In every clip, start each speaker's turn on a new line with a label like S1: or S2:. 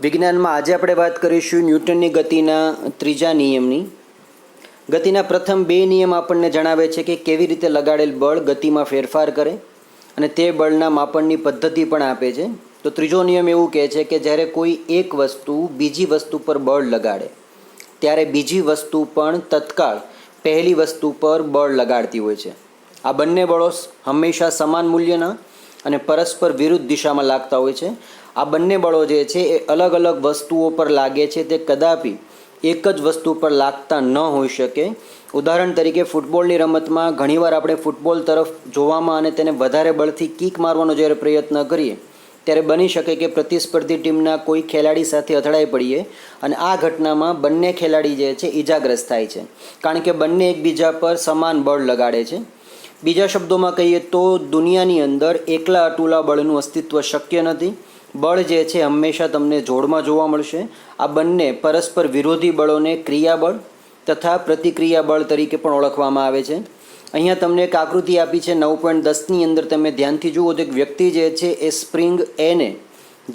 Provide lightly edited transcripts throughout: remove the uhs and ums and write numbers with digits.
S1: વિજ્ઞાનમાં આજે આપણે વાત કરીશું ન્યૂટનની ગતિના ત્રીજા નિયમની. ગતિના પ્રથમ બે નિયમ આપણને જણાવે છે કે કેવી રીતે લગાડેલ બળ ગતિમાં ફેરફાર કરે અને તે બળના માપનની પદ્ધતિ પણ આપે છે. તો ત્રીજો નિયમ એવું કહે છે કે જ્યારે કોઈ એક વસ્તુ બીજી વસ્તુ પર બળ લગાડે ત્યારે બીજી વસ્તુ પણ તત્કાળ પહેલી વસ્તુ પર બળ લગાડતી હોય છે. આ બંને બળો હંમેશા સમાન મૂલ્યના અને પરસ્પર વિરુદ્ધ દિશામાં લાગતા હોય છે. આ બંને બળો જે છે એ અલગ અલગ વસ્તુઓ પર લાગે છે, તે કદાપી એક જ વસ્તુ પર લાગતા ન હોઈ શકે. ઉદાહરણ તરીકે ફૂટબોલની રમતમાં ઘણીવાર આપણે ફૂટબોલ તરફ જોવામાં અને તેને વધારે બળથી કિક મારવાનો જ્યારે પ્રયત્ન કરીએ ત્યારે બની શકે કે પ્રતિસ્પર્ધી ટીમના કોઈ ખેલાડી સાથે અથડાઈ પડીએ અને આ ઘટનામાં બંને ખેલાડી જે છે ઈજાગ્રસ્ત થાય છે, કારણ કે બંને એકબીજા પર સમાન બળ લગાડે છે. બીજા શબ્દોમાં કહીએ તો દુનિયાની અંદર એકલા અટુલા બળનું અસ્તિત્વ શક્ય નથી. બળ જે છે હંમેશા તમને જોડમાં જોવા મળશે. આ બંને પરસ્પર વિરોધી બળોને ક્રિયાબળ તથા પ્રતિક્રિયા બળ તરીકે પણ ઓળખવામાં આવે છે. અહીંયા તમને એક આકૃતિ આપી છે 9.10ની અંદર. તમે ધ્યાનથી જુઓ તો એક વ્યક્તિ જે છે એ સ્પ્રિંગ એને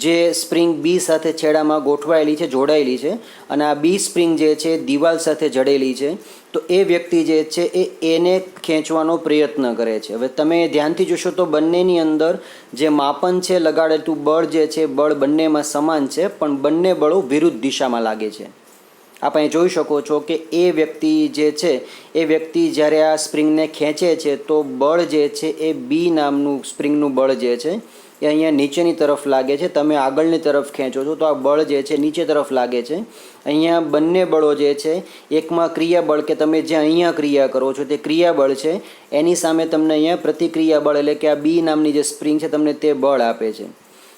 S1: જે સ્પ્રિંગ બી સાથે છેડામાં ગોઠવાયેલી છે, જોડાયેલી છે, અને આ બી સ્પ્રિંગ જે છે દિવાલ સાથે જડેલી છે. તો એ વ્યક્તિ જે છે એ એને ખેંચવાનો પ્રયત્ન કરે છે. હવે તમે ધ્યાનથી જોશો તો બંનેની અંદર જે માપન છે, લગાડેલું બળ જે છે, બળ બંનેમાં સમાન છે, પણ બંને બળો વિરુદ્ધ દિશામાં લાગે છે. આપણે જોઈ શકો છો કે એ વ્યક્તિ જે છે એ વ્યક્તિ જ્યારે આ સ્પ્રિંગને ખેંચે છે તો બળ જે છે એ બી નામનું સ્પ્રિંગનું બળ જે છે એ અહીંયા નીચેની તરફ લાગે છે. તમે આગળની તરફ ખેંચો છો તો આ બળ જે છે નીચે તરફ લાગે છે. અહીંયા બંને બળો જે છે, એકમાં ક્રિયાબળ કે તમે જે અહીંયા ક્રિયા કરો છો તે ક્રિયાબળ છે, એની સામે તમને અહીંયા પ્રતિક્રિયા બળ એટલે કે આ બી નામની જે સ્પ્રિંગ છે તમને તે બળ આપે છે.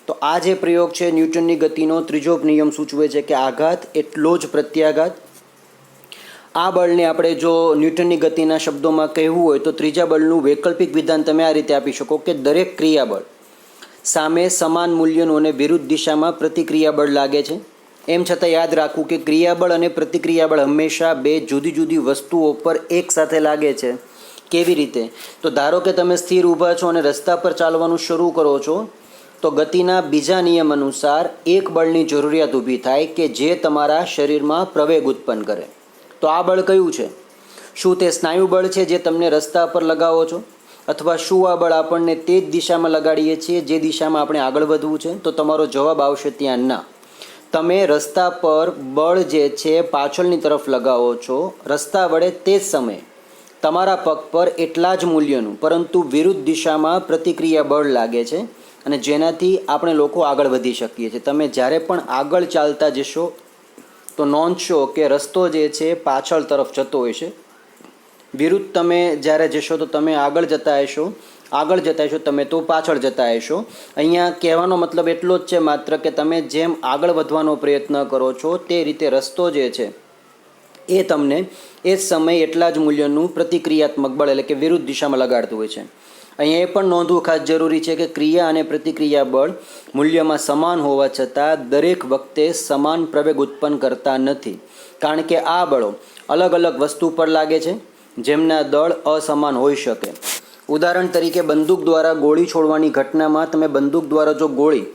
S1: તો આ જે પ્રયોગ છે ન્યૂટનની ગતિનો ત્રીજો નિયમ સૂચવે છે કે આઘાત એટલો જ પ્રત્યાઘાત. આ બળને આપણે જો ન્યૂટનની ગતિના શબ્દોમાં કહેવું હોય તો ત્રીજા બળનું વૈકલ્પિક વિધાન તમે આ રીતે આપી શકો કે દરેક ક્રિયાબળ સામે સમાન મૂલ્યનું અને વિરુદ્ધ દિશામાં પ્રતિક્રિયાબળ લાગે છે. એમ છતાં યાદ રાખવું કે ક્રિયાબળ અને પ્રતિક્રિયાબળ હંમેશા બે જુદી જુદી વસ્તુઓ પર એકસાથે લાગે છે. કેવી રીતે? તો ધારો કે તમે સ્થિર ઊભા છો અને રસ્તા પર ચાલવાનું શરૂ કરો છો તો ગતિના બીજા નિયમ અનુસાર એક બળની જરૂરિયાત ઊભી થાય કે જે તમારા શરીરમાં પ્રવેગ ઉત્પન્ન કરે. તો આ બળ કયું છે? શું તે સ્નાયુ બળ છે જે તમને રસ્તા પર લગાવો છો, અથવા શું આ બળ આપણને તે જ દિશામાં લગાડીએ છીએ જે દિશામાં આપણે આગળ વધવું છે? તો તમારો જવાબ આવશે ત્યાં ના. તમે રસ્તા પર બળ જે છે પાછળની તરફ લગાવો છો. રસ્તા વડે તે જ સમયે તમારા પગ પર એટલા જ મૂલ્યનું પરંતુ વિરુદ્ધ દિશામાં પ્રતિક્રિયા બળ લાગે છે અને જેનાથી આપણે લોકો આગળ વધી શકીએ છીએ. તમે જ્યારે પણ આગળ ચાલતા જશો તો નોંધશો કે રસ્તો જે છે પાછળ તરફ જતો હોય છે. વિરુદ્ધ તમે જ્યારે જશો તો તમે આગળ જતા હશો તમે તો પાછળ જતા હશો. અહીંયા કહેવાનો મતલબ એટલો જ છે માત્ર કે તમે જેમ આગળ વધવાનો પ્રયત્ન કરો છો તે રીતે રસ્તો જે છે એ તમને એ જ સમયે એટલા જ મૂલ્યનું પ્રતિક્રિયાત્મક બળ એટલે કે વિરુદ્ધ દિશામાં લગાડતું હોય છે. અહીંયા એ પણ નોંધવું ખાસ જરૂરી છે કે ક્રિયા અને પ્રતિક્રિયા બળ મૂલ્યમાં સમાન હોવા છતાં દરેક વખતે સમાન પ્રવેગ ઉત્પન્ન કરતા નથી, કારણ કે આ બળો અલગ અલગ વસ્તુ પર લાગે છે જેમના દળ અસમાન હોઈ શકે. ઉદાહરણ તરીકે બંદૂક દ્વારા ગોળી છોડવાની ઘટનામાં તમે બંદૂક દ્વારા જો ગોળી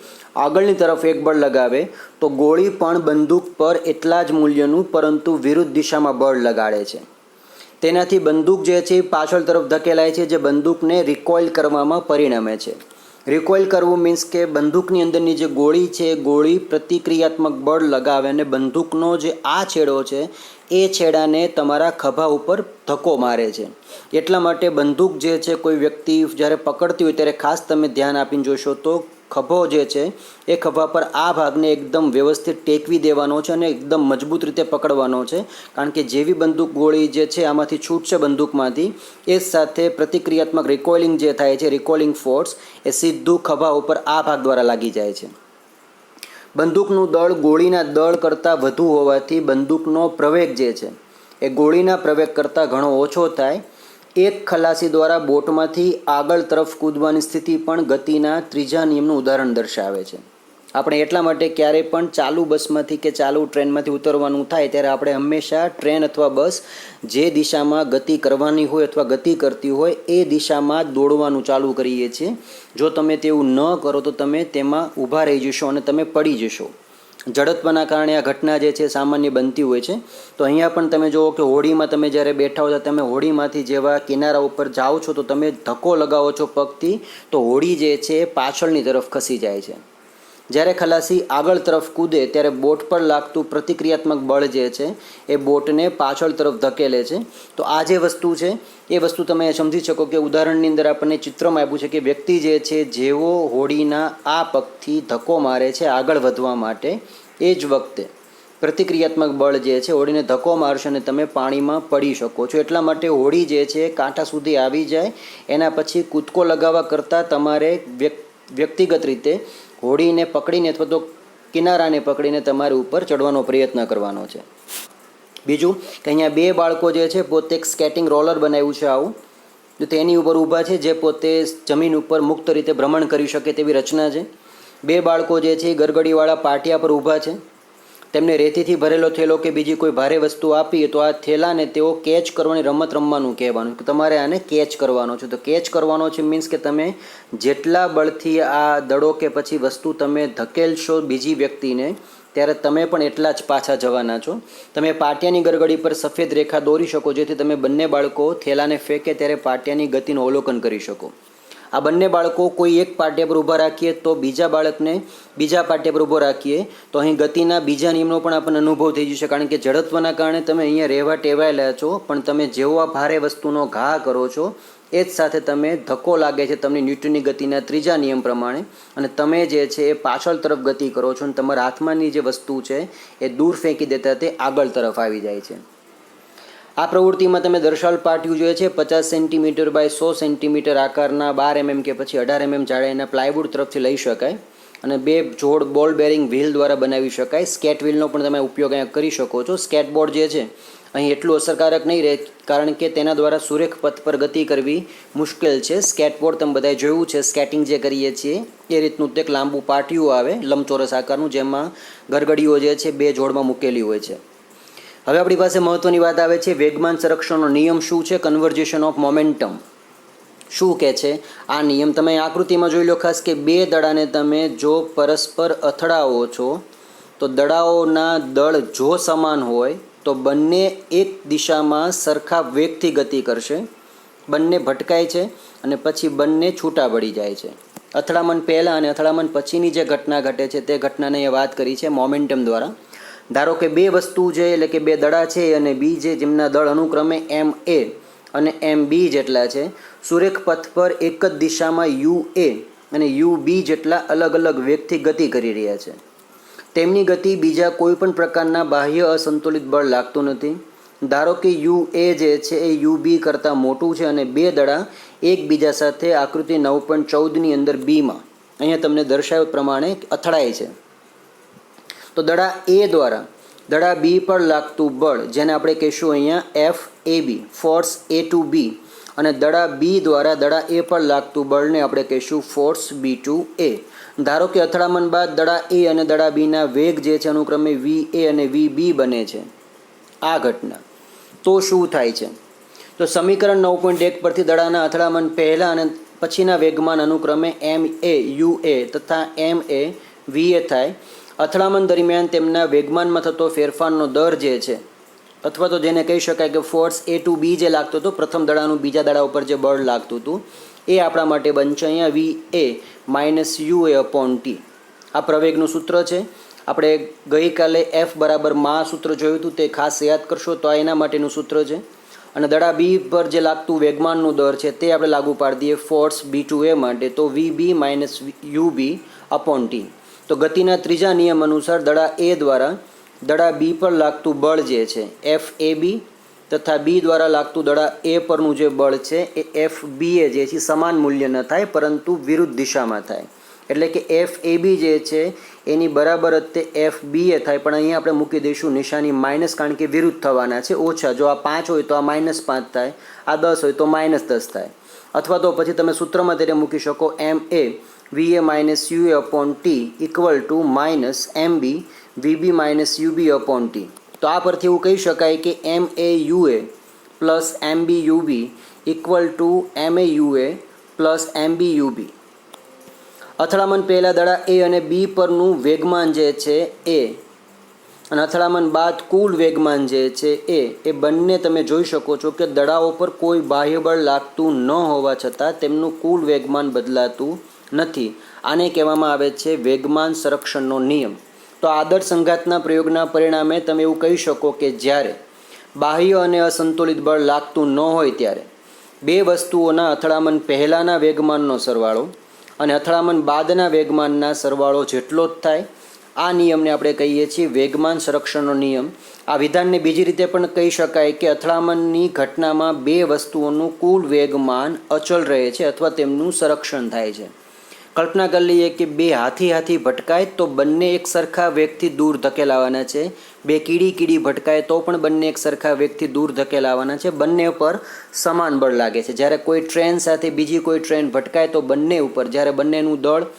S1: આગળની તરફ એક બળ લગાવે તો ગોળી પણ બંદૂક પર એટલા જ મૂલ્યનું પરંતુ વિરુદ્ધ દિશામાં બળ લગાડે છે. તેનાથી બંદૂક જે છે એ પાછળ તરફ ધકેલાય છે, જે બંદૂકને રિકોઇલ કરવામાં પરિણમે છે. રિકોઇલ કરવું મીન્સ કે બંદૂકની અંદરની જે ગોળી છે એ ગોળી પ્રતિક્રિયાત્મક બળ લગાવે અને બંદૂકનો જે આ છેડો છે એ છેડાને તમારા ખભા ઉપર ધક્કો મારે છે. એટલા માટે બંદૂક જે છે કોઈ વ્યક્તિ જ્યારે પકડતી હોય ત્યારે ખાસ તમે ધ્યાન આપીને જોશો તો ખભો જે છે એ ખભા પર આ ભાગને એકદમ વ્યવસ્થિત ટેકવી દેવાનો છે અને એકદમ મજબૂત રીતે પકડવાનો છે, કારણ કે જેવી બંદૂક ગોળી જે છે આમાંથી છૂટશે બંદૂકમાંથી એ સાથે પ્રતિક્રિયાત્મક રિકોઇલિંગ જે થાય છે, રિકોઇલિંગ ફોર્સ એ સીધું ખભા ઉપર આ ભાગ દ્વારા લાગી જાય છે. બંદૂકનું દળ ગોળીના દળ કરતાં વધુ હોવાથી બંદૂકનો પ્રવેગ જે છે એ ગોળીના પ્રવેગ કરતાં ઘણો ઓછો થાય. એક ખલાસી દ્વારા બોટમાંથી આગળ તરફ કૂદવાની સ્થિતિ પણ ગતિના ત્રીજા નિયમનું ઉદાહરણ દર્શાવે છે. આપણે એટલા માટે ક્યારેય પણ ચાલુ બસમાંથી કે ચાલુ ટ્રેનમાંથી ઉતરવાનું થાય ત્યારે આપણે હંમેશા ટ્રેન અથવા બસ જે દિશામાં ગતિ કરવાની હોય અથવા ગતિ કરતી હોય એ દિશામાં દોડવાનું ચાલુ કરીએ છીએ. જો તમે તેવું ન કરો તો તમે તેમાં ઊભા રહી જશો અને તમે પડી જશો. જડત્વના કારણે આ ઘટના જે છે સામાન્ય બનતી હોય છે. તો અહીંયા પણ તમે જુઓ કે હોડીમાં તમે જ્યારે બેઠા હો તમે હોડીમાંથી જેવા કિનારા ઉપર જાઓ છો તો તમે ધક્કો લગાવો છો પગથી તો હોડી જે છે એ પાછળની તરફ ખસી જાય છે. જ્યારે ખલાસી આગળ તરફ કૂદે ત્યારે બોટ પર લાગતું પ્રતિક્રિયાત્મક બળ જે છે એ બોટને પાછળ તરફ ધકેલે છે. તો આ જે વસ્તુ છે એ વસ્તુ તમે સમજી શકો કે ઉદાહરણની અંદર આપણને ચિત્રમાં આપ્યું છે કે વ્યક્તિ જે છે જેવો હોડીના આ પગથી ધક્કો મારે છે આગળ વધવા માટે એ જ વખતે પ્રતિક્રિયાત્મક બળ જે છે હોડીને ધક્કો મારશે અને તમે પાણીમાં પડી શકો છો. એટલા માટે હોડી જે છે કાંઠા સુધી આવી જાય એના પછી કૂદકો લગાવવા કરતાં તમારે વ્યક્તિગત રીતે હોડીને પકડીને અથવા તો કિનારાને પકડીને તમારે ઉપર ચડવાનો પ્રયત્ન કરવાનો છે. બીજું કે અહીંયા બે બાળકો જે છે પોતે એક સ્કેટિંગ રોલર બનાવ્યું છે આવું, તો તેની ઉપર ઊભા છે જે પોતે જમીન ઉપર મુક્ત રીતે ભ્રમણ કરી શકે તેવી રચના છે. બે બાળકો જે છે ગરગડીવાળા પાટિયા પર ઊભા છે. તેમને રેતીથી ભરેલો થેલો કે બીજી કોઈ ભારે વસ્તુ આપીએ તો આ થેલાને તેઓ કેચ કરવાની રમત રમવાનું કહેવાનું કે તમારે આને કેચ કરવાનો છે. તો કેચ કરવાનો છે મીન્સ કે તમે જેટલા બળથી આ દડો કે પછી વસ્તુ તમે ધકેલશો બીજી વ્યક્તિને ત્યારે તમે પણ એટલા જ પાછા જવાના છો. તમે પાટિયાની ગરગડી પર સફેદ રેખા દોરી શકો જેથી તમે બંને બાળકો થેલાને ફેંકે ત્યારે પાટિયાની ગતિનું અવલોકન કરી શકો. આ બંને બાળકો કોઈ એક પાટિયા પર ઊભા રાખીએ તો બીજા બાળકને બીજા પાટિયા પર ઊભો રાખીએ તો અહીં ગતિના બીજા નિયમનો પણ આપણને અનુભવ થઈ જશે. કારણ કે જડત્વના કારણે તમે અહીંયા રહેવા ટેવાયેલા છો પણ તમે જેવો આ ભારે વસ્તુનો ઘા કરો છો એ જ સાથે તમે ધક્કો લાગે છે તમને ન્યૂટનની ગતિના ત્રીજા નિયમ પ્રમાણે અને તમે જે છે એ પાછળ તરફ ગતિ કરો છો અને તમારા હાથમાંની જે વસ્તુ છે એ દૂર ફેંકી દેતા તે આગળ તરફ આવી જાય છે. આ પ્રવૃત્તિમાં તમે દર્શાવેલ પાટિયું જોઈએ છે 50 સેન્ટીમીટર બાય 100 સેન્ટીમીટર આકારના 12 mm કે પછી 18 mm જાડાઈના પ્લાયવુડ તરફથી લઈ શકાય અને બે જોડ બોલ બેરિંગ વ્હીલ દ્વારા બનાવી શકાય. સ્કેટ વ્હીલનો પણ તમે ઉપયોગ અહીંયા કરી શકો છો. સ્કેટબોર્ડ જે છે અહીં એટલું અસરકારક નહીં રહે કારણ કે તેના દ્વારા સુરેખ પથ પર ગતિ કરવી મુશ્કેલ છે. સ્કેટબોર્ડ તમે બધાએ જોયું છે સ્કેટિંગ જે કરીએ છીએ એ રીતનું એક લાંબુ પાટિયું આવે લંબચોરસ આકારનું જેમાં ગરગડીઓ જે છે બે જોડમાં મૂકેલી હોય છે. હવે આપણી પાસે મહત્ત્વની વાત આવે છે વેગમાન સંરક્ષણનો નિયમ શું છે. કન્વર્જેશન ઓફ મોમેન્ટમ શું કહે છે આ નિયમ. તમે આકૃતિમાં જોઈ લો ખાસ કે બે દડાને તમે જો પરસ્પર અથડાવો છો તો દડાઓના દળ જો સમાન હોય તો બંને એક દિશામાં સરખા વેગથી ગતિ કરશે. બંને ભટકાય છે અને પછી બંને છૂટા પડી જાય છે. અથડામણ પહેલાં અને અથડામણ પછીની જે ઘટના ઘટે છે તે ઘટનાને એ વાત કરી છે મોમેન્ટમ દ્વારા. ધારો કે બે વસ્તુ છે એટલે કે બે દડા છે અને બી છે જેમના દળ અનુક્રમે MA અને MB જેટલા છે સુરેખ પથ પર એક જ દિશામાં UA અને UB જેટલા અલગ અલગ વેગથી ગતિ કરી રહ્યા છે. તેમની ગતિ બીજા કોઈ પણ પ્રકારના બાહ્ય અસંતુલિત બળ લાગતું નથી. ધારો કે UA જે છે એ UB કરતાં મોટું છે અને બે દડા એકબીજા સાથે આકૃતિ 9.14ની અંદર બીમાં અહીંયા તમને દર્શાવ્યા પ્રમાણે અથડાય છે. તો દડા A દ્વારા દડા B પર લાગતું બળ જેને આપણે કહીશું અહીંયા FAB force A to B અને દડા B દ્વારા દડા A પર લાગતું બળને આપણે કહીશું ફોર્સ B ટુ A. ધારો કે અથડામણ બાદ દડા A અને દડા Bના વેગ જે છે અનુક્રમે VA અને VB બને છે આ ઘટના. તો શું થાય છે તો સમીકરણ 9.1 પરથી દડાના અથડામણ પહેલાં અને પછીના વેગમાન અનુક્રમે MA UA તથા MA VA થાય. અથડામણ દરમિયાન તેમના વેગમાનમાં થતો ફેરફારનો દર જે છે અથવા તો જેને કહી શકાય કે ફોર્સ A ટુ B જે લાગતો હતો પ્રથમ દડાનું બીજા દડા ઉપર જે બળ લાગતું હતું એ આપણા માટે બનશે અહીંયા VA માઇનસ UA/T. આ પ્રવેગનું સૂત્ર છે. આપણે ગઈકાલે F બરાબર માં સૂત્ર જોયું હતું તે ખાસ યાદ કરશો તો આ એના માટેનું સૂત્ર છે. અને દડા B પર જે લાગતું વેગમાનનું દર છે તે આપણે લાગુ પાડી દઈએ ફોર્સ B ટુ A માટે તો VB માઇનસ UB/T. તો ગતિના ત્રીજા નિયમ અનુસાર દડા A દ્વારા દડા B પર લાગતું બળ જે છે FAB તથા B દ્વારા લાગતું દડા A પરનું જે બળ છે એ FBA જે છે સમાન મૂલ્ય ન થાય પરંતુ વિરુદ્ધ દિશામાં થાય. એટલે કે FAB જે છે એની બરાબર જ તે FBA થાય પણ અહીંયા આપણે મૂકી દઈશું નિશાની માઇનસ કારણ કે વિરુદ્ધ થવાના છે ઓછા. જો આ 5 હોય તો આ -5 થાય, આ 10 હોય તો -10 થાય. અથવા તો પછી તમે સૂત્રમાં તેને મૂકી શકો MA VA minus UA/T equal to minus MB VB minus UB/T. તો આ પરથી એવું કહી શકાય કે MA UA plus MB UB equal to MA UA plus MB UB. અથડામણ પહેલાં દડા એ અને બી પરનું વેગમાન જે છે એ અને અથડામણ બાદ કુલ વેગમાન જે છે એ બંને તમે જોઈ શકો છો કે દડાઓ પર કોઈ બાહ્ય બળ લાગતું ન હોવા છતાં તેમનું કુલ વેગમાન બદલાતું નથી. આને કહેવામાં આવે છે વેગમાન સંરક્ષણનો નિયમ. તો આદર્શ સંઘાતના પ્રયોગના પરિણામે તમે એવું કહી શકો કે જ્યારે બાહ્ય અને અસંતુલિત બળ લાગતું ન હોય ત્યારે બે વસ્તુઓના અથડામણ પહેલાંના વેગમાનનો સરવાળો અને અથડામણ બાદના વેગમાનના સરવાળો જેટલો જ થાય. આ નિયમને આપણે કહીએ છીએ વેગમાન સંરક્ષણનો નિયમ. આ વિધાનને બીજી રીતે પણ કહી શકાય કે અથડામણની ઘટનામાં બે વસ્તુઓનું કુલ વેગમાન અચળ રહે છે અથવા તેમનું સંરક્ષણ થાય છે. કલ્પના કરી લઈએ કે બે હાથી ભટકાય તો બંને એક સરખા વેગથી દૂર ધકેલાવાના છે. બે કીડી ભટકાય તો પણ બંને એક સરખા વેગથી દૂર ધકેલાવાના છે. બંને ઉપર સમાન બળ લાગે છે. જ્યારે કોઈ ટ્રેન સાથે બીજી કોઈ ટ્રેન ભટકાય તો બંને ઉપર, જ્યારે બંનેનું દળ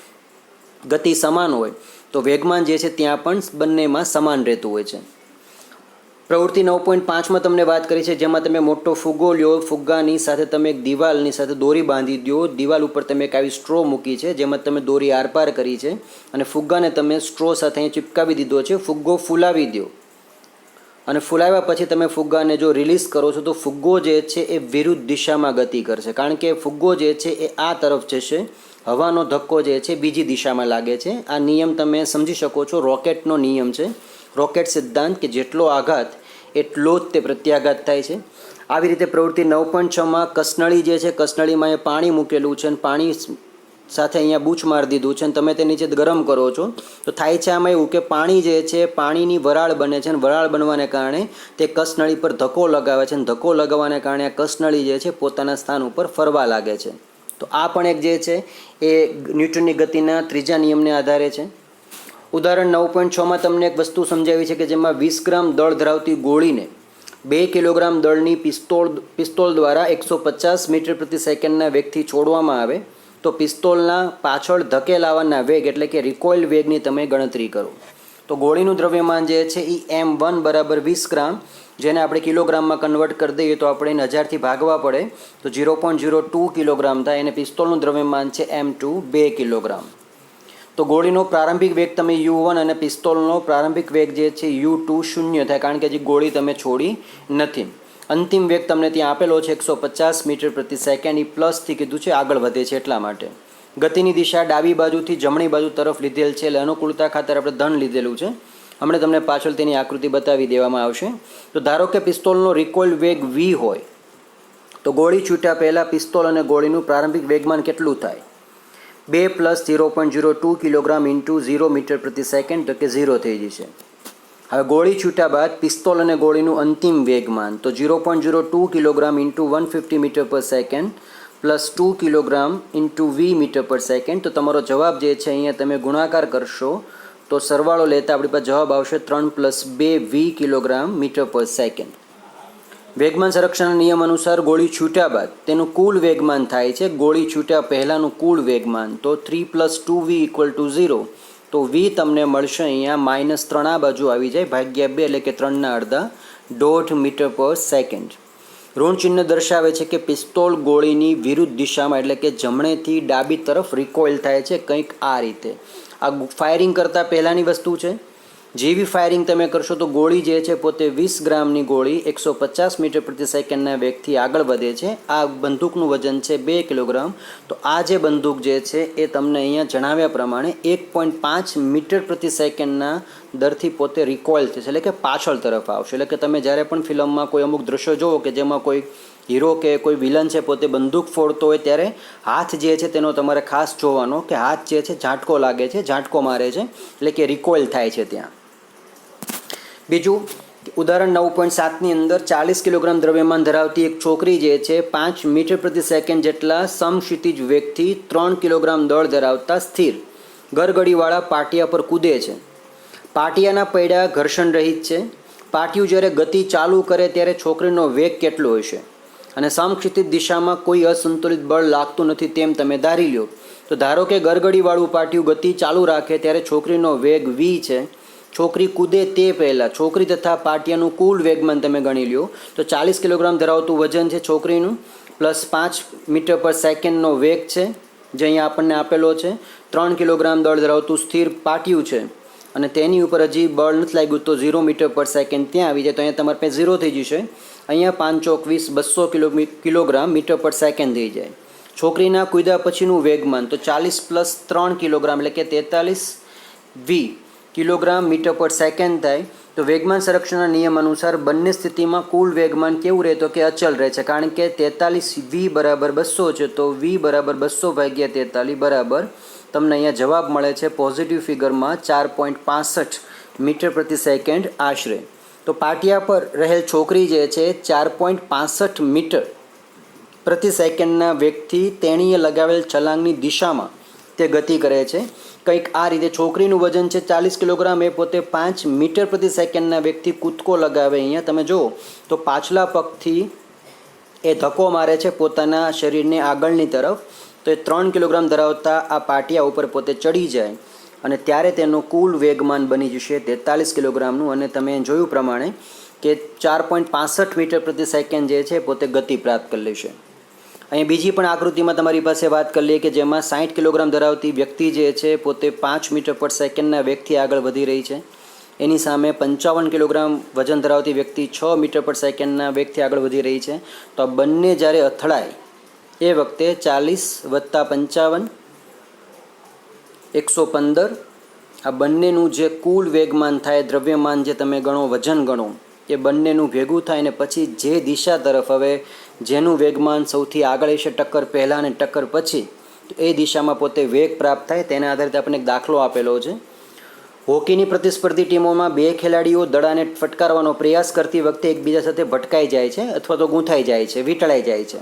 S1: ગતિ સમાન હોય તો વેગમાન જે છે ત્યાં પણ બંનેમાં સમાન રહેતું હોય છે. પ્રવૃત્તિ 9.5માં તમને વાત કરી છે જેમાં તમે મોટો ફુગ્ગો લ્યો, ફુગ્ગાની સાથે તમે એક દિવાલની સાથે દોરી બાંધી દો, દિવાલ ઉપર તમે એક આવી સ્ટ્રો મૂકી છે જેમાં તમે દોરી આરપાર કરી છે અને ફુગ્ગાને તમે સ્ટ્રો સાથે અહીં ચિપકાવી દીધો છે. ફુગ્ગો ફૂલાવી દો અને ફૂલાવ્યા પછી તમે ફુગ્ગાને જો રિલીઝ કરો છો તો ફુગ્ગો જે છે એ વિરુદ્ધ દિશામાં ગતિ કરશે, કારણ કે ફુગ્ગો જે છે એ આ તરફ જશે, હવાનો ધક્કો જે છે બીજી દિશામાં લાગે છે. આ નિયમ તમે સમજી શકો છો, રોકેટનો નિયમ છે, રોકેટ સિદ્ધાંત, કે જેટલો આઘાત એટલો જ તે પ્રત્યાઘાત થાય છે. આવી રીતે પ્રવૃત્તિ 9.6માં કસનળી જે છે, કસનળીમાં એ પાણી મૂકેલું છે અને પાણી સાથે અહીંયા બૂચ મારી દીધું છે અને તમે તે નીચે ગરમ કરો છો તો થાય છે આમાં એવું કે પાણી જે છે પાણીની વરાળ બને છે અને વરાળ બનવાને કારણે તે કસનળી પર ધક્કો લગાવે છે અને ધક્કો લગાવવાને કારણે આ કસનળી જે છે પોતાના સ્થાન ઉપર ફરવા લાગે છે. તો આ પણ એક જે છે એ ન્યૂટનની ગતિના ત્રીજા નિયમને આધારે છે. ઉદાહરણ 9.6માં તમને એક વસ્તુ સમજાવી છે કે જેમાં 20 ગ્રામ દળ ધરાવતી ગોળીને 2 કિલોગ્રામ દળની પિસ્તોલ દ્વારા 150 મીટર પ્રતિ સેકન્ડના વેગથી છોડવામાં આવે તો પિસ્તોલના પાછળ ધકેલાવાના વેગ એટલે કે રિકોઇલ વેગની તમે ગણતરી કરો. તો ગોળીનું દ્રવ્યમાન જે છે એ m1 બરાબર 20 ગ્રામ, જેને આપણે કિલોગ્રામમાં કન્વર્ટ કરી દઈએ તો આપણે 1000થી ભાગવા પડે તો 0.02 કિલોગ્રામ થાય અને પિસ્તોલનું દ્રવ્યમાન છે m2 2 કિલોગ્રામ. તો ગોળીનો પ્રારંભિક વેગ તમે u1 અને પિસ્તોલનો પ્રારંભિક વેગ જે છે u2 શૂન્ય થાય, કારણ કે જે ગોળી તમે છોડી નથી. અંતિમ વેગ તમને ત્યાં આપેલો છે 150 મીટર પ્રતિ સેકન્ડ, એ પ્લસથી કીધું છે, આગળ વધે છે એટલા માટે. ગતિની દિશા ડાબી બાજુથી જમણી બાજુ તરફ લીધેલ છે એટલે અનુકૂળતા ખાતર આપણે ધન લીધેલું છે. હમણાં તમને પાછળ તેની આકૃતિ બતાવી દેવામાં આવશે. તો ધારો કે પિસ્તોલનો રિકોઇલ વેગ v હોય તો ગોળી છૂટ્યા પહેલાં પિસ્તોલ અને ગોળીનું પ્રારંભિક વેગમાન કેટલું થાય? 2 પ્લસ 0.02 કિલોગ્રામ ઇન્ટુ 0 મીટર પ્રતિ સેકન્ડ, તો કે 0 થઈ જશે. હવે ગોળી છૂટ્યા બાદ પિસ્તોલ અને ગોળીનું અંતિમ વેગમાન તો 0.02 kilogram into 150 metre per second plus 2 kilogram into v metre per second. તો તમારો જવાબ જે છે અહીંયા તમે ગુણાકાર કરશો તો સરવાળો લેતા આપણી પાસે જવાબ આવશે 3 plus 2 v kilogram metre per second. વેગમાન સંરક્ષણના નિયમ અનુસાર ગોળી છૂટ્યા બાદ તેનું કુલ વેગમાન થાય છે ગોળી છૂટ્યા પહેલાંનું કુલ વેગમાન. તો 3 પ્લસ 2v ઇક્વલ ટુ 0. તો v તમને મળશે અહીંયા -3 આ બાજુ આવી જાય ભાગ્યા 2 એટલે કે 3/2 1.5 મીટર પર સેકન્ડ. ઋણ ચિહ્ન દર્શાવે છે કે પિસ્તોલ ગોળીની વિરુદ્ધ દિશામાં એટલે કે જમણેથી ડાબી તરફ રિકોઇલ થાય છે, કંઈક આ રીતે. આ ફાયરિંગ કરતાં પહેલાંની વસ્તુ છે. જેવી ફાયરિંગ તમે કરશો તો ગોળી જે છે પોતે 20 ગ્રામની ગોળી 150 મીટર પ્રતિ સેકન્ડના વેગથી આગળ વધે છે. આ બંદૂકનું વજન છે 2 કિલોગ્રામ. તો આ જે બંદૂક જે છે એ તમને અહીંયા જણાવ્યા પ્રમાણે 1.5 મીટર પ્રતિ સેકન્ડના દરથી પોતે રિકોઇલ થશે એટલે કે પાછળ તરફ આવશે. એટલે કે તમે જ્યારે પણ ફિલ્મમાં કોઈ અમુક દ્રશ્યો જુઓ કે જેમાં કોઈ હીરો કે કોઈ વિલન છે પોતે બંદૂક ફોડતો હોય ત્યારે હાથ જે છે તેનો તમારે ખાસ જોવાનો કે હાથ જે છે ઝાટકો લાગે છે, ઝાટકો મારે છે એટલે કે રિકોઇલ થાય છે ત્યાં. બીજું ઉદાહરણ 9.7ની અંદર 40 કિલોગ્રામ દ્રવ્યમાન ધરાવતી એક છોકરી જે છે 5 મીટર પ્રતિ સેકન્ડ જેટલા સમક્ષિતિજ વેગથી 3 કિલોગ્રામ દળ ધરાવતા સ્થિર ગરગડીવાળા પાટિયા પર કૂદે છે. પાટિયાના પૈડા ઘર્ષણ રહિત છે. પાટિયું જ્યારે ગતિ ચાલુ કરે ત્યારે છોકરીનો વેગ કેટલો હશે અને સમક્ષિતિજ દિશામાં કોઈ અસંતુલિત બળ લાગતું નથી તેમ તમે ધારી લો. તો ધારો કે ગરગડીવાળું પાટિયું ગતિ ચાલુ રાખે ત્યારે છોકરીનો વેગ v છે. છોકરી કૂદે તે પહેલાં છોકરી તથા પાટિયાનું કુલ વેગમાન તમે ગણી લો તો 40 કિલોગ્રામ ધરાવતું વજન છે છોકરીનું પ્લસ 5 મીટર પર સેકન્ડનો વેગ છે જે અહીંયા આપણને આપેલો છે 3 કિલોગ્રામ દળ ધરાવતું સ્થિર પાટિયું છે અને તેની ઉપર હજી બળ નથી લાગ્યું તો 0 મીટર પર સેકન્ડ ત્યાં આવી જાય તો અહીંયા તમારે પાસે 0 થઈ જશે. અહીંયા 5 ચોક 20 200 કિલોગ્રામ મીટર પર સેકન્ડ થઈ જાય. છોકરીના કૂદ્યા પછીનું વેગમાન તો 40 + 3 કિલોગ્રામ એટલે કે 43 વી કિલોગ્રામ મીટર પર સેકન્ડ થાય. તો વેગમાન સંરક્ષણના નિયમ અનુસાર બંને સ્થિતિમાં કુલ વેગમાન કેવું રહે તો કે અચલ રહે છે, કારણ કે 43 વી બરાબર 200 છે તો વી બરાબર 200 ભાગ્યા 43 બરાબર તમને અહીંયા જવાબ મળે છે પોઝિટિવ ફિગરમાં 4.65 મીટર પ્રતિ સેકન્ડ આશરે. તો પાટિયા પર રહેલ છોકરી જે છે 4.65 મીટર પ્રતિ સેકન્ડના વેગથી તેણીએ લગાવેલ છલાંગની દિશામાં તે ગતિ કરે છે. કંઈક આ રીતે છોકરીનું વજન છે 40 કિલોગ્રામ, એ પોતે 5 મીટર પ્રતિ સેકન્ડના વેગથી કૂદકો લગાવે. અહીંયા તમે જુઓ તો પાછલા પગથી એ ધક્કો મારે છે પોતાના શરીરને આગળની તરફ. તો એ 3 કિલોગ્રામ ધરાવતા આ પાટિયા ઉપર પોતે ચડી જાય અને ત્યારે તેનું કુલ વેગમાન બની જશે 43 કિલોગ્રામનું. અને તમે જોયું પ્રમાણે કે 4.65 મીટર પ્રતિ સેકન્ડ જે છે પોતે ગતિ પ્રાપ્ત કરી લેશે. અહીં બીજી પણ આકૃતિમાં તમારી પાસે વાત કરી લઈએ કે જેમાં 60 કિલોગ્રામ ધરાવતી વ્યક્તિ જે છે પોતે 5 મીટર પર સેકન્ડના વેગથી આગળ વધી રહી છે. એની સામે 55 કિલોગ્રામ વજન ધરાવતી વ્યક્તિ 6 મીટર પર સેકન્ડના વેગથી આગળ વધી રહી છે. તો આ બંને જ્યારે અથડાય એ વખતે 40 + 55 115 આ બંનેનું જે કુલ વેગમાન થાય, દ્રવ્યમાન જે તમે ગણો, વજન ગણો, એ બંનેનું ભેગું થાય અને પછી જે દિશા તરફ હવે જેનું વેગમાન સૌથી આગળ હશે ટક્કર પહેલાં અને ટક્કર પછી તો એ દિશામાં પોતે વેગ પ્રાપ્ત થાય. તેના આધારિત આપણને એક દાખલો આપેલો છે. હોકીની પ્રતિસ્પર્ધી ટીમોમાં 2 ખેલાડીઓ દડાને ફટકારવાનો પ્રયાસ કરતી વખતે એકબીજા સાથે ભટકાઈ જાય છે અથવા તો ગૂંથાઈ જાય છે, વીંટળાઈ જાય છે.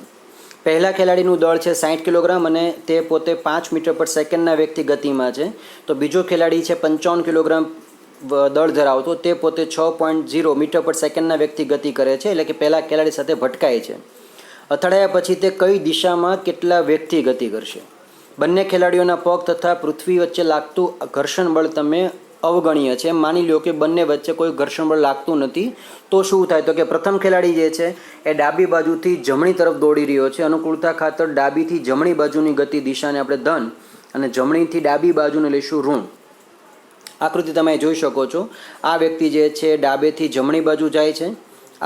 S1: પહેલા ખેલાડીનું દળ છે 60 કિલોગ્રામ અને તે પોતે 5 મીટર પર સેકન્ડના વેગથી ગતિમાં છે. તો બીજો ખેલાડી છે 55 કિલોગ્રામ દળ ધરાવતો, તે પોતે 6.0 મીટર પર સેકન્ડના વેગથી ગતિ કરે છે, એટલે કે પહેલા ખેલાડી સાથે ભટકાય છે. અથડાયા પછી તે કઈ દિશામાં કેટલા વેગથી ગતિ કરશે? બંને ખેલાડીઓના પગ તથા પૃથ્વી વચ્ચે લાગતું ઘર્ષણ બળ તમે અવગણ્ય છે. માની લો કે બંને વચ્ચે કોઈ ઘર્ષણ બળ લાગતું નથી તો શું થાય? તો કે પ્રથમ ખેલાડી જે છે એ ડાબી બાજુથી જમણી તરફ દોડી રહ્યો છે. અનુકૂળતા ખાતર ડાબીથી જમણી બાજુની ગતિ દિશાને આપણે ધન અને જમણીથી ડાબી બાજુને લઈશું ઋણ. આકૃતિ તમે જોઈ શકો છો. આ વ્યક્તિ જે છે ડાબેથી જમણી બાજુ જાય છે,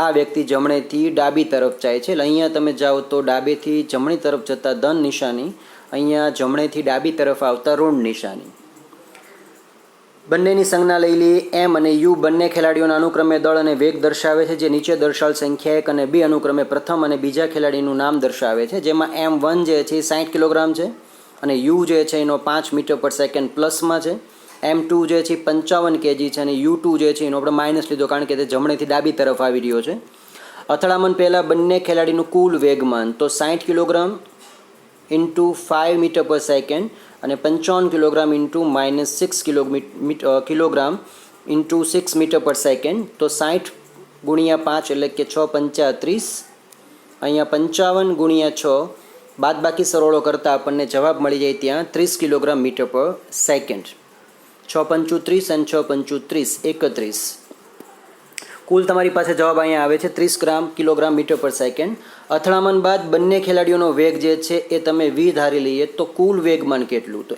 S1: આ વ્યક્તિ જમણેથી ડાબી તરફ જાય છે. એટલે અહીંયા તમે જાઓ તો ડાબેથી જમણી તરફ જતા ધન નિશાની, અહીંયા જમણેથી ડાબી તરફ આવતા ઋણ નિશાની. બંનેની સંજ્ઞા લઈ લઈએ. એમ અને યુ બંને ખેલાડીઓના અનુક્રમે દળ અને વેગ દર્શાવે છે, જે નીચે દર્શાવેલ સંખ્યા 1 અને 2 અનુક્રમે પ્રથમ અને બીજા ખેલાડીનું નામ દર્શાવે છે. જેમાં M1 જે છે એ 60 કિલોગ્રામ છે અને યુ જે છે એનો 5 મીટર પર સેકન્ડ પ્લસમાં છે. M2 જે છે 55 kg છે અને U2 જે છે એનો આપણે માઇનસ લીધો કારણ કે તે જમણેથી ડાબી તરફ આવી રહ્યો છે. અથડામણ પહેલાં બંને ખેલાડીનું કુલ વેગમાન તો 60 kilogram into 5 metre per second અને 55 kilogram into -6 kilogram into 6 metre per second. તો 60 × 5 એટલે કે 6 × 5 30. અહીંયા 55 × 6 બાદ બાકી સરવાળો કરતાં આપણને જવાબ મળી જાય ત્યાં 30 કિલોગ્રામ મીટર પર સેકન્ડ. 6 × 5 30 અને 6 × 5 30 31. કુલ તમારી પાસે જવાબ અહીંયા આવે છે 30 કિલોગ્રામ મીટર પર સેકન્ડ. અથડામણ બાદ બંને ખેલાડીઓનો વેગ જે છે એ તમે વી ધારી લઈએ તો કુલ વેગમાન કેટલું? તો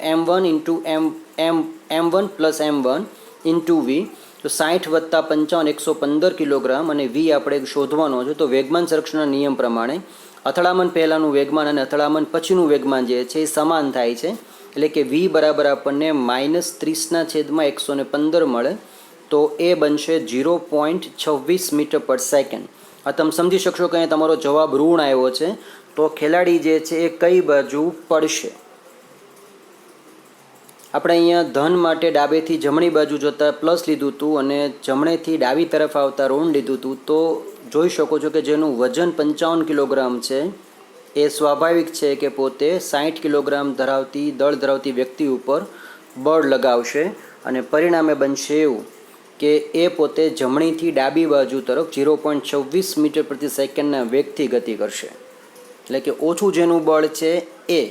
S1: M1 પ્લસ M1 ઇન્ટુ વી. તો 60 + 55 115 કિલોગ્રામ અને વી આપણે શોધવાનો છે. તો વેગમાન સંરક્ષણના નિયમ પ્રમાણે અથડામણ પહેલાંનું વેગમાન અને અથડામણ પછીનું વેગમાન જે છે એ સમાન થાય છે. એટલે કે વી બરાબર આપણને -30/115 મળે. તો એ બનશે 0.26 મીટર પર સેકન્ડ. આ તમે સમજી શકશો કે અહીંયા તમારો જવાબ ઋણ આવ્યો છે. તો ખેલાડી જે છે એ કઈ બાજુ પડશે? આપણે અહીંયા ધન માટે ડાબેથી જમણી બાજુ જતાં પ્લસ લીધું હતું અને જમણેથી ડાબી તરફ આવતા ઋણ લીધું હતું. તો જોઈ શકો છો કે જેનું વજન 55 કિલોગ્રામ છે એ સ્વાભાવિક છે કે પોતે 60 કિલોગ્રામ દળ ધરાવતી વ્યક્તિ ઉપર બળ લગાવશે અને પરિણામે બનશે એવું કે એ પોતે જમણીથી ડાબી બાજુ તરફ 0.26 મીટર પ્રતિ સેકન્ડના વેગથી ગતિ કરશે. એટલે કે ઓછું જેનું બળ છે એ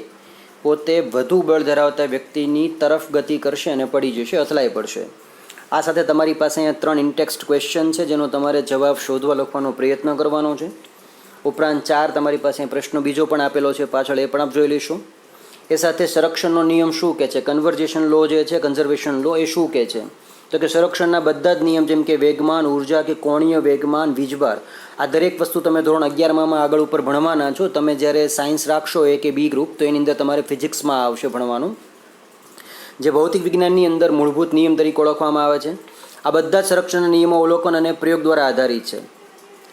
S1: પોતે વધુ બળ ધરાવતા વ્યક્તિની તરફ ગતિ કરશે અને પડી જશે, અથડાઈ પડશે. આ સાથે તમારી પાસે અહીંયા 3 ઇનટેક્સ્ટ ક્વેશ્ચન છે જેનો તમારે જવાબ શોધવા લખવાનો પ્રયત્ન કરવાનો છે. ઉપરાંત 4 તમારી પાસે પ્રશ્નો બીજો પણ આપેલો છે પાછળ, એ પણ આપ જોઈ લઈશું. એ સાથે સંરક્ષણનો નિયમ શું કહે છે, કન્વર્જેશન લો જે છે, કન્ઝર્વેશન લો એ શું કહે છે, તો કે સંરક્ષણના બધા જ નિયમ જેમ કે વેગમાન, ઉર્જા કે કોણીય વેગમાન, વીજભાર, આ દરેક વસ્તુ તમે ધોરણ 11માં આગળ ઉપર ભણવાના છો. તમે જ્યારે સાયન્સ રાખશો એ કે બી ગ્રુપ, તો એની અંદર તમારે ફિઝિક્સમાં આવશે ભણવાનું, જે ભૌતિક વિજ્ઞાનની અંદર મૂળભૂત નિયમ તરીકે ઓળખવામાં આવે છે. આ બધા જ સંરક્ષણના નિયમો અવલોકન અને પ્રયોગ દ્વારા આધારિત છે.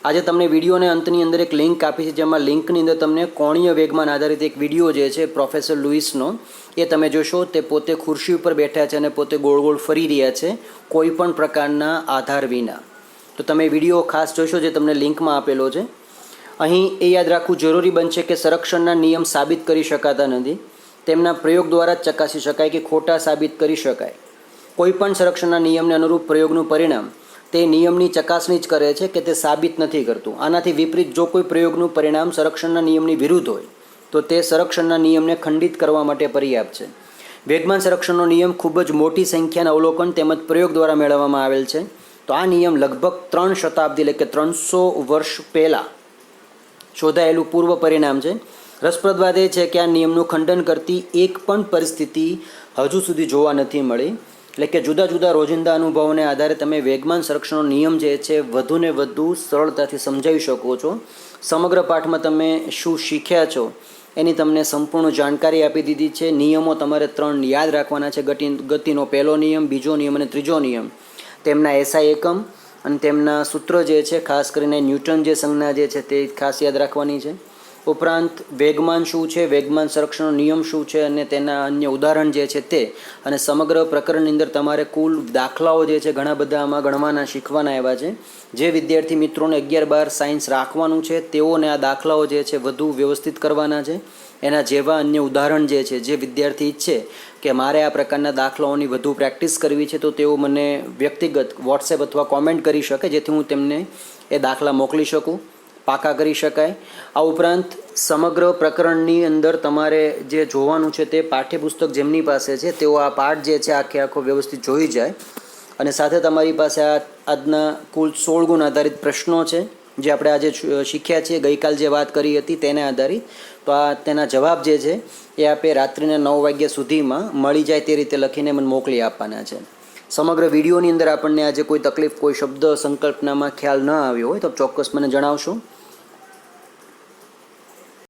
S1: આજે તમને વિડીયોને અંતની અંદર એક લિંક આપી છે, જેમાં લિંકની અંદર તમને કોણીય વેગમાન આધારિત એક વિડીયો જે છે પ્રોફેસર લુઈસનો, એ તમે જોશો. તે પોતે ખુરશી ઉપર બેઠા છે અને પોતે ગોળ ગોળ ફરી રહ્યા છે કોઈ પણ પ્રકારના આધાર વિના. તો તમે વિડીયો ખાસ જોશો, જે તમને લિંકમાં આપેલો છે. અહીં એ યાદ રાખવું જરૂરી બનશે કે સંરક્ષણના નિયમ સાબિત કરી શકાતા નથી, તેમના પ્રયોગ દ્વારા જ ચકાસી શકાય કે ખોટા સાબિત કરી શકાય. કોઈ પણ સંરક્ષણના નિયમને અનુરૂપ પ્રયોગનું પરિણામ તે નિયમની ચકાસણી જ કરે છે કે તે સાબિત નથી કરતું. આનાથી વિપરીત જો કોઈ પ્રયોગનું પરિણામ સંરક્ષણના નિયમની વિરુદ્ધ હોય તો તે સંરક્ષણના નિયમને ખંડિત કરવા માટે પર્યાપ્ત છે. વેગમાન સંરક્ષણનો નિયમ ખૂબ જ મોટી સંખ્યાના અવલોકન તેમજ પ્રયોગ દ્વારા મેળવવામાં આવેલ છે. તો આ નિયમ લગભગ 3 શતાબ્દી એટલે કે 300 વર્ષ પહેલાં શોધાયેલું પૂર્વ પરિણામ છે. રસપ્રદ વાત એ છે કે આ નિયમનું ખંડન કરતી એક પણ પરિસ્થિતિ હજુ સુધી જોવા નથી મળી. એટલે કે જુદા જુદા રોજિંદા અનુભવોને આધારે તમે વેગમાન સંરક્ષણનો નિયમ જે છે વધુને વધુ સરળતાથી સમજાવી શકો છો. સમગ્ર પાઠમાં તમે શું શીખ્યા છો એની તમને સંપૂર્ણ જાણકારી આપી દીધી છે. નિયમો તમારે 3 યાદ રાખવાના છે. ગતિનો પહેલો નિયમ, બીજો નિયમ અને ત્રીજો નિયમ, તેમના એસઆઈ એકમ અને તેમના સૂત્ર જે છે, ખાસ કરીને ન્યૂટન જે સંજ્ઞા જે છે તે ખાસ યાદ રાખવાની છે. ઉપરાંત વેગમાન શું છે, વેગમાન સંરક્ષણનો નિયમ શું છે અને તેના અન્ય ઉદાહરણ જે છે તે, અને સમગ્ર પ્રકરણની અંદર તમારે કુલ દાખલાઓ જે છે ઘણા બધા આમાં ગણવાના, શીખવાના એવા છે. જે વિદ્યાર્થી મિત્રોને 11-12 સાયન્સ રાખવાનું છે તેઓને આ દાખલાઓ જે છે વધુ વ્યવસ્થિત કરવાના છે. એના જેવા અન્ય ઉદાહરણ જે છે, જે વિદ્યાર્થી ઈચ્છે કે મારે આ પ્રકારના દાખલાઓની વધુ પ્રેક્ટિસ કરવી છે, તો તેઓ મને વ્યક્તિગત વોટ્સએપ અથવા કોમેન્ટ કરી શકે, જેથી હું તેમને એ દાખલા મોકલી શકું, પાકા કરી શકાય. આ ઉપરાંત સમગ્ર પ્રકરણની અંદર તમારે જે જોવાનું છે તે પાઠ્યપુસ્તક જેમની પાસે છે તેઓ આ પાઠ જે છે આખો વ્યવસ્થિત જોઈ જાય. અને સાથે તમારી પાસે આજના કુલ 16 ગુણ આધારિત પ્રશ્નો છે, જે આપણે આજે શીખ્યા છીએ, ગઈકાલ જે વાત કરી હતી તેને આધારિત. તો આ તેના જવાબ જે છે એ આપે રાત્રિના 9 વાગ્યા સુધીમાં મળી જાય તે રીતે લખીને મને મોકલી આપવાના છે. સમગ્ર વિડીયોની અંદર આપણને આજે કોઈ તકલીફ, કોઈ શબ્દ સંકલ્પનામાં ખ્યાલ ન આવ્યો હોય તો ચોક્કસ મને જણાવશો.